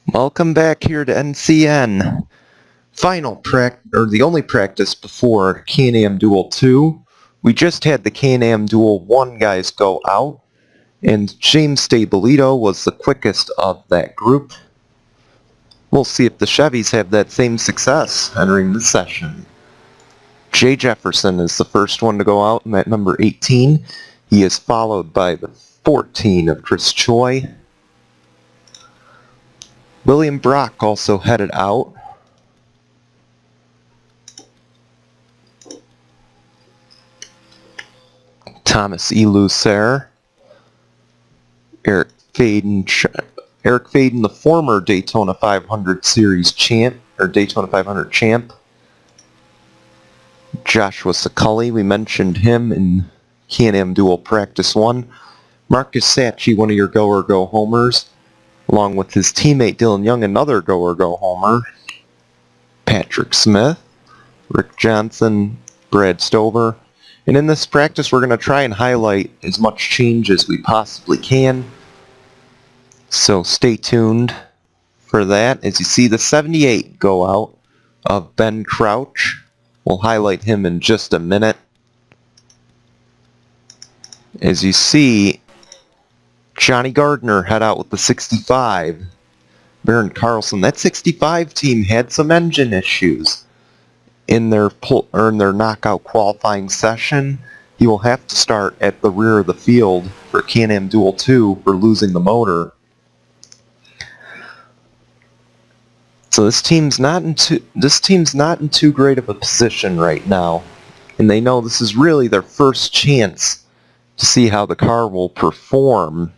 Welcome back here to NCN. The only practice before Can-Am Duel 2. We just had the Can-Am Duel 1 guys go out, and James Stabilito was the quickest of that group. We'll see if the Chevys have that same success entering this session. Jay Jefferson is the first one to go out in that number 18. He is followed by the 14 of Chris Choi. William Brock also headed out. Thomas E. Lucer. Eric Faden, the former Daytona 500 Series champ, or Daytona 500 champ. Joshua Scully, we mentioned him in Can-Am Duel Practice 1. Marcus Sacchi, one of your go-or-go-homers, along with his teammate Dylan Young, another go-or-go-homer. Patrick Smith, Rick Johnson, Brad Stover. And in this practice, we're going to try and highlight as much change as we possibly can. So stay tuned for that. As you see the 78 go out of Ben Crouch. We'll highlight him in just a minute. As you see, Johnny Gardner head out with the 65. Baron Carlson. That 65 team had some engine issues in their knockout qualifying session. He will have to start at the rear of the field for Can-Am Duel 2 for losing the motor. So this team's not in too great of a position right now, and they know this is really their first chance to see how the car will perform.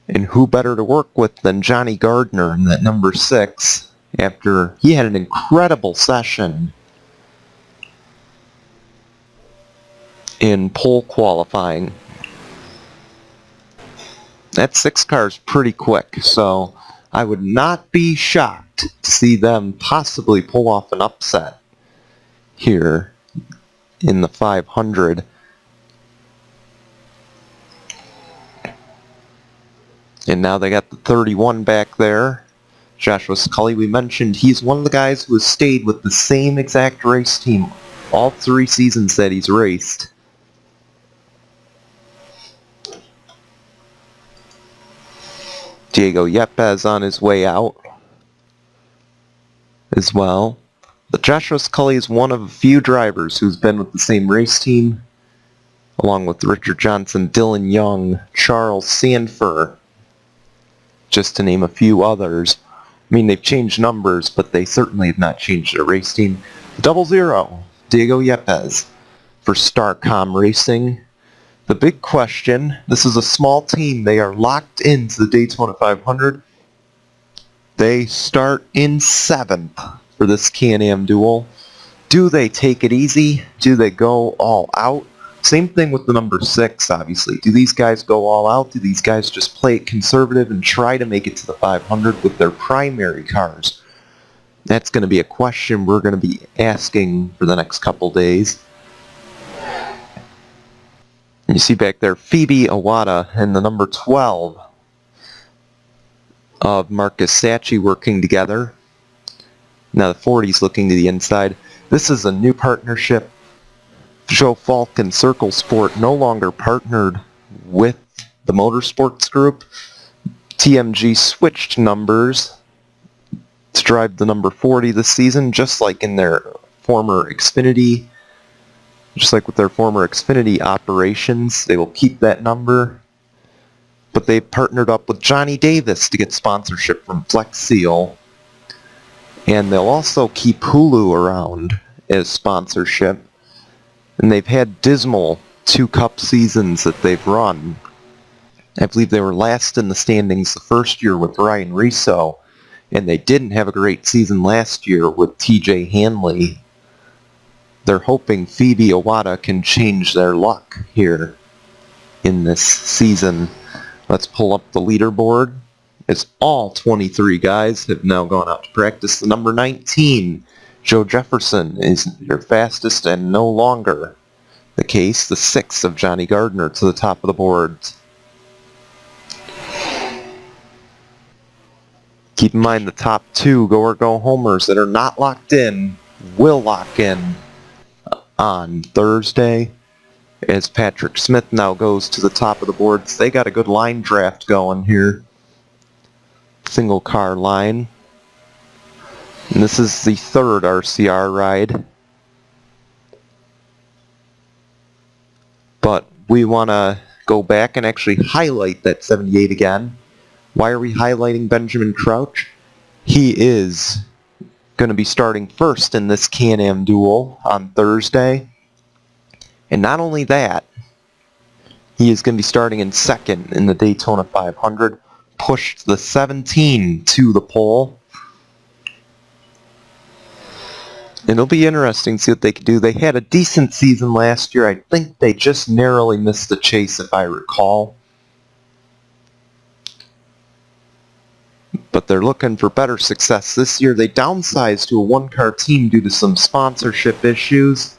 And who better to work with than Johnny Gardner in that number 6, after he had an incredible session in pole qualifying. That 6 car is pretty quick, so I would not be shocked to see them possibly pull off an upset here in the 500. And now they got the 31 back there. Joshua Scully, we mentioned, he's one of the guys who has stayed with the same exact race team all 3 seasons that he's raced. Diego Yepes on his way out as well. But Joshua Scully is one of a few drivers who's been with the same race team, along with Richard Johnson, Dylan Young, Charles Sanford, just to name a few others. I mean, they've changed numbers, but they certainly have not changed their race team. 00, Diego Yepes for Starcom Racing. The big question, this is a small team. They are locked into the Daytona 500. They start in 7th for this Can-Am Duel. Do they take it easy? Do they go all out? Same thing with the number 6, obviously. Do these guys go all out? Do these guys just play it conservative and try to make it to the 500 with their primary cars? That's going to be a question we're going to be asking for the next couple days. You see back there Phoebe Awada and the number 12 of Marcus Sacchi working together. Now the 40's looking to the inside. This is a new partnership. Joe Falk and Circle Sport no longer partnered with the Motorsports Group. TMG switched numbers to drive the number 40 this season, just like in their former Xfinity. Just like with their former Xfinity operations, they will keep that number. But they partnered up with Johnny Davis to get sponsorship from Flex Seal. And they'll also keep Hulu around as sponsorship. And they've had dismal 2 Cup seasons that they've run. I believe they were last in the standings the first year with Ryan Riso. And they didn't have a great season last year with TJ Hanley. They're hoping Phoebe Awada can change their luck here in this season. Let's pull up the leaderboard. As all 23 guys have now gone out to practice. The number 19, Joe Jefferson, is your fastest and no longer the case. The 6 of Johnny Gardner to the top of the board. Keep in mind the top 2 go or go homers that are not locked in will lock in on Thursday, as Patrick Smith now goes to the top of the boards. They got a good line draft going here. Single car line. And this is the 3rd RCR ride. But we want to go back and actually highlight that 78 again. Why are we highlighting Benjamin Crouch? He is going to be starting first in this Can-Am Duel on Thursday. And not only that, he is going to be starting in second in the Daytona 500. Pushed the 17 to the pole. And it'll be interesting to see what they can do. They had a decent season last year. I think they just narrowly missed the chase, if I recall. But they're looking for better success this year. They downsized to a one-car team due to some sponsorship issues.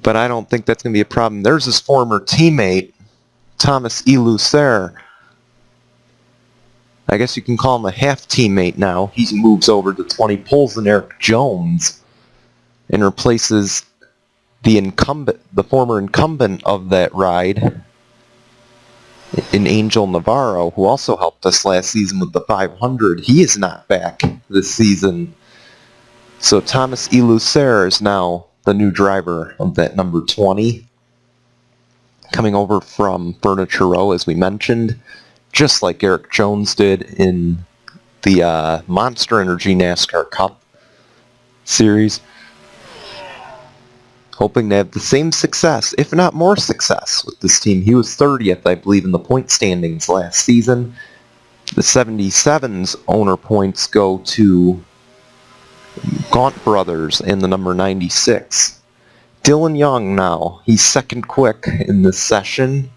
But I don't think that's going to be a problem. There's his former teammate, Thomas Elucer. I guess you can call him a half teammate now. He moves over to 20, pulls in Eric Jones, and replaces the former incumbent of that ride, in Angel Navarro, who also helped us last season with the 500. He is not back this season. So Thomas Elucer is now the new driver of that number 20. Coming over from Furniture Row, as we mentioned, just like Eric Jones did in the Monster Energy NASCAR Cup series. Hoping to have the same success, if not more success, with this team. He was 30th, I believe, in the point standings last season. The 77's owner points go to Gaunt Brothers and the number 96. Dylan Young now, he's second quick in this session.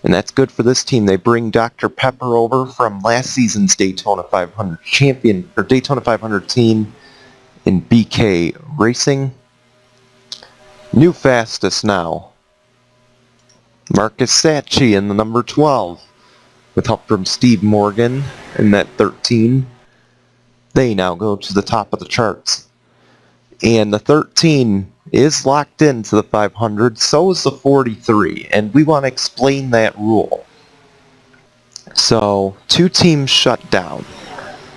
And that's good for this team. They bring Dr. Pepper over from last season's Daytona 500 champion, or Daytona 500 team in BK Racing. New fastest now, Marcus Sacchi in the number 12, with help from Steve Morgan in that 13. They now go to the top of the charts. And the 13 is locked into the 500, so is the 43, and we want to explain that rule. So, 2 teams shut down.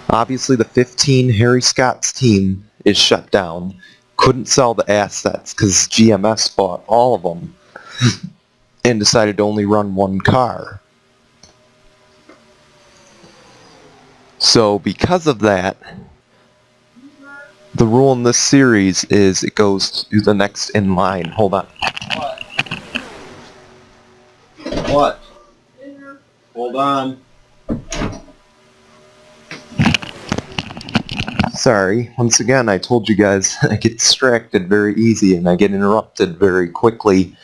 Obviously the 15, Harry Scott's team, is shut down. Couldn't sell the assets because GMS bought all of them and decided to only run one car. So because of that, the rule in this series is it goes to the next in line. Hold on. What? Hold on. Sorry, once again, I told you guys I get distracted very easy and I get interrupted very quickly.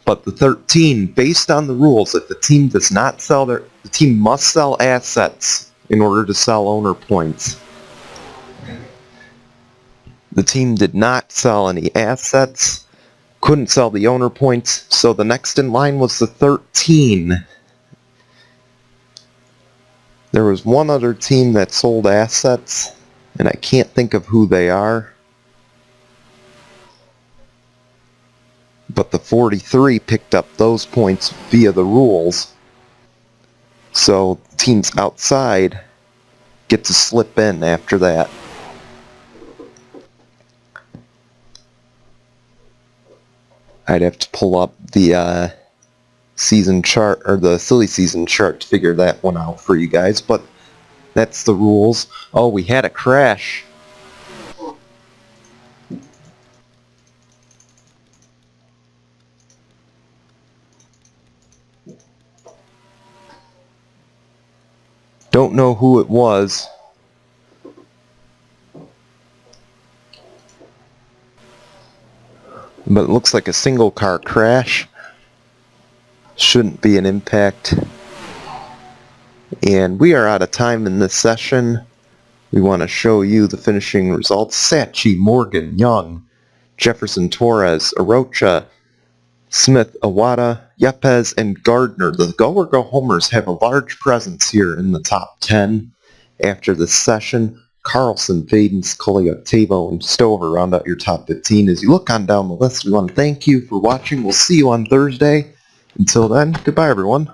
But the 13, based on the rules, if the team does not sell the team must sell assets in order to sell owner points. The team did not sell any assets, couldn't sell the owner points, so the next in line was the 13. There was one other team that sold assets, and I can't think of who they are. But the 43 picked up those points via the rules. So teams outside get to slip in after that. I'd have to pull up the season chart, or the silly season chart, to figure that one out for you guys, but that's the rules. Oh, we had a crash. Don't know who it was. But it looks like a single car crash. Shouldn't be an impact. And we are out of time in this session. We want to show you the finishing results. Sacchi, Morgan, Young, Jefferson, Torres, Arocha, Smith, Iwata, Yepes, and Gardner. The Go or Go Homers have a large presence here in the top 10. After this session, Carlson, Faden, Scully, Octavo, and Stover round out your top 15. As you look on down the list, we want to thank you for watching. We'll see you on Thursday. Until then, goodbye everyone.